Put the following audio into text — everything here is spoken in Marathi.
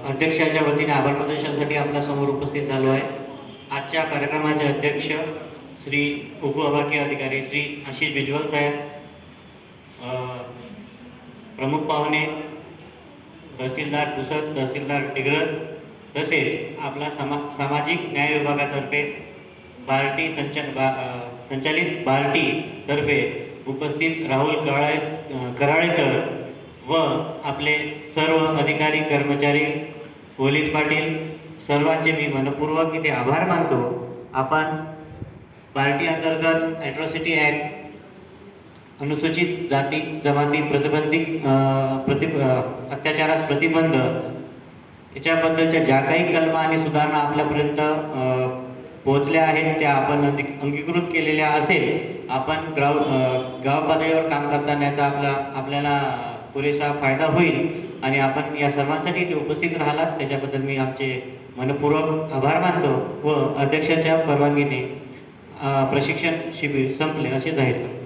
अध्यक्षाच्या वतीने आभार प्रदर्शनासाठी आपल्या समोर उपस्थित झालो आहे। आजच्या कार्यक्रमाचे अध्यक्ष श्री उपविभागीय अधिकारी श्री आशिष बिजवल साहेब, प्रमुख पाहुणे तहसीलदार पुसद, तहसीलदार डिग्रस, तसेच आपला सामाजिक न्याय विभागातर्फे बार्टी संचालित बार्टी तर्फे उपस्थित राहुल कराळे सर व आपले सर्व अधिकारी कर्मचारी, पोलीस पाटील, सर्वांचे मी मनपूर्वक इथे आभार मानतो। आपण बार्टी अंतर्गत ॲट्रॉसिटी ॲक्ट, अनुसूचित जाती जमाती अत्याचारास प्रतिबंध याच्याबद्दलच्या ज्या काही कलमा आणि सुधारणा आपल्यापर्यंत पोहोचल्या आहेत त्या आपण अंगीकृत केलेल्या असेल। आपण गाव पातळीवर काम करताना याचा आपल्याला पुरेसा फायदा होईल आणि आपण या सर्वांसाठी इथे उपस्थित राहिलात त्याच्याबद्दल मी आमचे मनपूर्वक आभार मानतो व अध्यक्षाच्या परवानगीने प्रशिक्षण शिबिर संपले असे जाहीर करतो।